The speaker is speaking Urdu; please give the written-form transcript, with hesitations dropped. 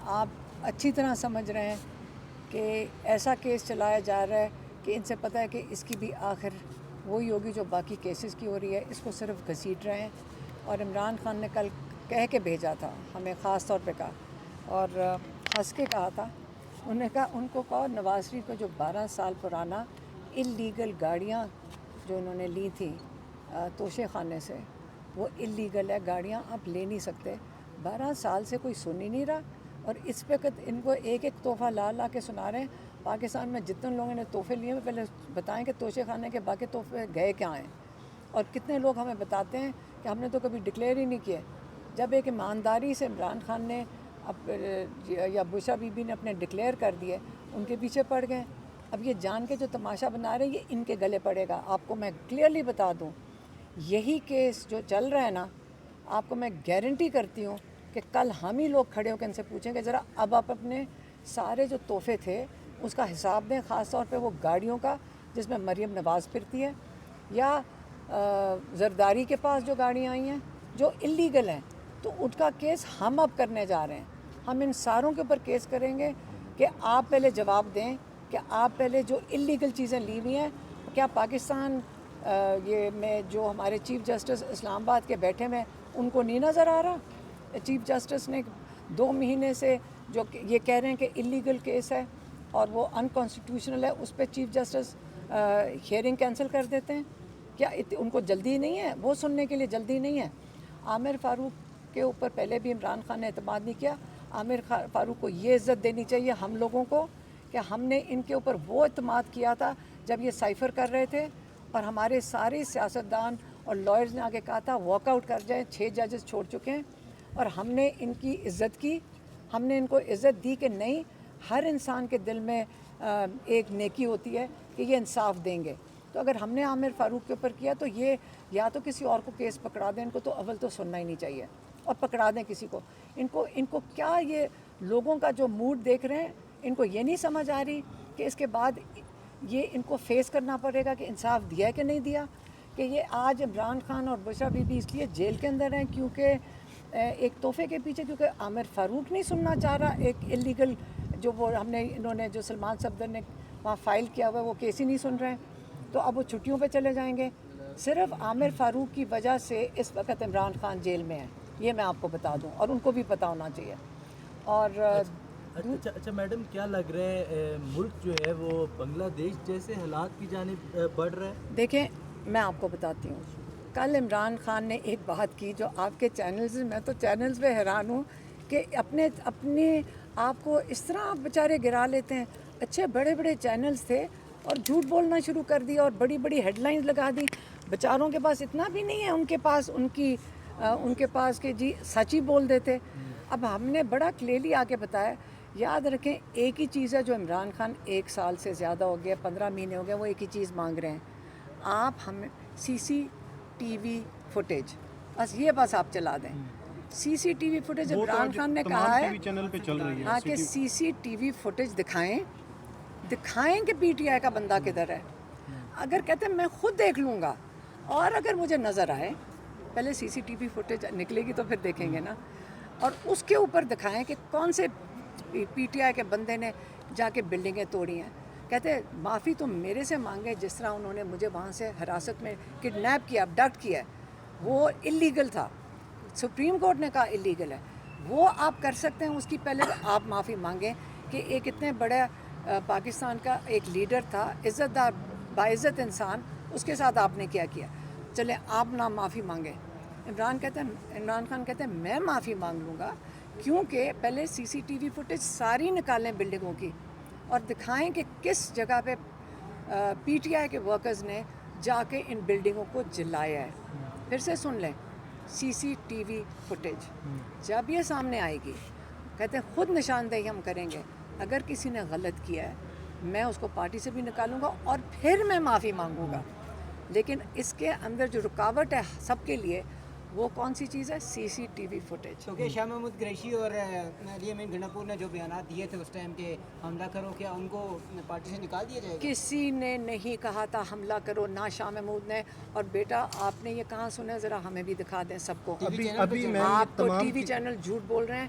آپ اچھی طرح سمجھ رہے ہیں کہ ایسا کیس چلایا جا رہا ہے کہ ان سے پتہ ہے کہ اس کی بھی آخر وہی ہوگی جو باقی کیسز کی ہو رہی ہے. اس کو صرف گھسیٹ رہے ہیں. اور عمران خان نے کل کہہ کے بھیجا تھا, ہمیں خاص طور پہ کہا اور ہنس کے کہا تھا, انہوں نے کہا ان کو کہو نواز شریف کو جو 12 سال پرانا اللیگل گاڑیاں جو انہوں نے لی تھیں توشے خانے سے, وہ اللیگل ہے, گاڑیاں آپ لے نہیں سکتے. 12 سال سے کوئی سن ہی نہیں رہا, اور اس وقت ان کو ایک ایک تحفہ لا کے سنا رہے ہیں. پاکستان میں جتنے لوگوں نے تحفے لیے ہیں پہلے بتائیں کہ توشے خانے کے باقی تحفے گئے کیا ہیں, اور کتنے لوگ ہمیں بتاتے ہیں کہ ہم نے تو کبھی ڈکلیئر ہی نہیں کیے. جب ایک ایمانداری سے عمران خان نے یا بشرا بی بی نے اپنے ڈکلیئر کر دیے, ان کے پیچھے پڑ گئے. اب یہ جان کے جو تماشا بنا رہے ہیں یہ ان کے گلے پڑے گا. آپ کو میں کلیئرلی بتا دوں, یہی کیس جو چل رہا ہے نا, آپ کو میں گارنٹی کرتی ہوں کہ کل ہم ہی لوگ کھڑے ہو کے ان سے پوچھیں کہ ذرا اب آپ اپنے سارے جو تحفے تھے اس کا حساب دیں, خاص طور پہ وہ گاڑیوں کا جس میں مریم نواز پھرتی ہے, یا زرداری کے پاس جو گاڑیاں آئی ہیں جو اللیگل ہیں, تو ان کا کیس ہم اب کرنے جا رہے ہیں. ہم ان ساروں کے اوپر کیس کریں گے کہ آپ پہلے جواب دیں کہ آپ پہلے جو اللیگل چیزیں لی ہوئی ہیں, کیا پاکستان یہ میں جو ہمارے چیف جسٹس اسلام آباد کے بیٹھے ہوئے ان کو نہیں نظر آ رہا؟ چیف جسٹس نے 2 مہینے سے جو یہ کہہ رہے ہیں کہ اللیگل کیس ہے اور وہ انکانسٹیٹیوشنل ہے, اس پہ چیف جسٹس ہیئرنگ کینسل کر دیتے ہیں. کیا ان کو جلدی نہیں ہے؟ وہ سننے کے لیے جلدی نہیں ہے. عامر فاروق کے اوپر پہلے بھی عمران خان نے اعتماد نہیں کیا. عامر فاروق کو یہ عزت دینی چاہیے ہم لوگوں کو کہ ہم نے ان کے اوپر وہ اعتماد کیا تھا جب یہ سائفر کر رہے تھے, اور ہمارے سارے سیاستدان اور لائرز نے آگے کہا تھا واک آؤٹ کر جائیں. 6 ججز چھوڑ چکے ہیں, اور ہم نے ان کی عزت کی, ہم نے ان کو عزت دی کہ نہیں, ہر انسان کے دل میں ایک نیکی ہوتی ہے کہ یہ انصاف دیں گے. تو اگر ہم نے عامر فاروق کے اوپر کیا تو یہ یا تو کسی اور کو کیس پکڑا دیں, ان کو تو اول تو سننا ہی نہیں چاہیے, اور پکڑا دیں کسی کو. ان کو کیا یہ لوگوں کا جو موڈ دیکھ رہے ہیں, ان کو یہ نہیں سمجھ آ رہی کہ اس کے بعد یہ ان کو فیس کرنا پڑے گا کہ انصاف دیا ہے کہ نہیں دیا. کہ یہ آج عمران خان اور بشرا بی بی اس لیے جیل کے اندر ہیں کیونکہ ایک تحفے کے پیچھے, کیونکہ عامر فاروق نہیں سننا چاہ رہا ایک اللیگل جو وہ انہوں نے جو سلمان صفدر نے وہاں فائل کیا ہوا ہے وہ کیس ہی نہیں سن رہے ہیں. تو اب وہ چھٹیوں پہ چلے جائیں گے. صرف عامر فاروق کی وجہ سے اس وقت عمران خان جیل میں ہے, یہ میں آپ کو بتا دوں, اور ان کو بھی پتہ ہونا چاہیے. اور اچھا میڈم, کیا لگ رہا ہے ملک جو ہے وہ بنگلہ دیش جیسے حالات کی جانب بڑھ رہا ہے؟ دیکھیں میں آپ کو بتاتی ہوں, کل عمران خان نے ایک بات کی جو آپ کے چینلز, میں تو چینلز پہ حیران ہوں کہ اپنے آپ کو اس طرح آپ بیچارے گرا لیتے ہیں. اچھے بڑے بڑے چینلز تھے اور جھوٹ بولنا شروع کر دیا اور بڑی بڑی ہیڈ لائنز لگا دی. بیچاروں کے پاس اتنا بھی نہیں ہے ان کے پاس کہ جی سچ ہی بول دیتے. اب ہم نے بڑا کلیئرلی آ کے بتایا. یاد رکھیں ایک ہی چیز ہے جو عمران خان 1 سال سے زیادہ ہو گیا, 15 مہینے ہو گیا, وہ ایک ہی چیز مانگ رہے ہیں. آپ ہمیں CCTV فوٹیج, بس آپ چلا دیں. CCTV فوٹیج عمران خان نے کہا ہے ہاں کہ CCTV فوٹیج دکھائیں کہ PTI کا بندہ کدھر ہے. اگر کہتے ہیں میں خود دیکھ لوں گا, اور اگر مجھے نظر آئے, پہلے CCTV فوٹیج نکلے گی تو پھر دیکھیں گے نا, اور اس کے اوپر دکھائیں کہ کون سے PTI کے بندے نے جا کے بلڈنگیں توڑی ہیں. کہتے ہیں معافی تو میرے سے مانگے جس طرح انہوں نے مجھے وہاں سے حراست میں کڈنیپ کیا, ابڈکٹ کیا, وہ اللیگل تھا. سپریم کورٹ نے کہا اللیگل ہے. وہ آپ کر سکتے ہیں, اس کی پہلے آپ معافی مانگیں کہ ایک اتنے بڑا پاکستان کا ایک لیڈر تھا, عزت دار باعزت انسان, اس کے ساتھ آپ نے کیا چلے آپ نہ معافی مانگیں. عمران خان کہتے ہیں میں معافی مانگ لوں گا, کیونکہ پہلے CCTV فوٹیج ساری نکالیں بلڈنگوں کی اور دکھائیں کہ کس جگہ پہ PTI کے ورکرز نے جا کے ان بلڈنگوں کو جلایا ہے. پھر سے سن لیں, CCTV فوٹیج جب یہ سامنے آئے گی, کہتے ہیں خود نشاندہی ہم کریں گے. اگر کسی نے غلط کیا ہے میں اس کو پارٹی سے بھی نکالوں گا اور پھر میں معافی مانگوں گا. لیکن اس کے اندر جو رکاوٹ ہے سب کے لیے, وہ کون سی چیز ہے؟ CCTV footage. کیونکہ شاہ محمود قریشی اور علی امین گنڈا نے جو بیانات دیے تھے اس ٹائم کہ حملہ کرو, کیا ان کو پارٹی سے نکال دیا جائے گا؟ کسی نے نہیں کہا تھا حملہ کرو, نہ شاہ محمود نے. اور بیٹا آپ نے یہ کہاں سنا ہے, ذرا ہمیں بھی دکھا دیں سب کو. ابھی آپ کو TV چینل جھوٹ بول رہے ہیں.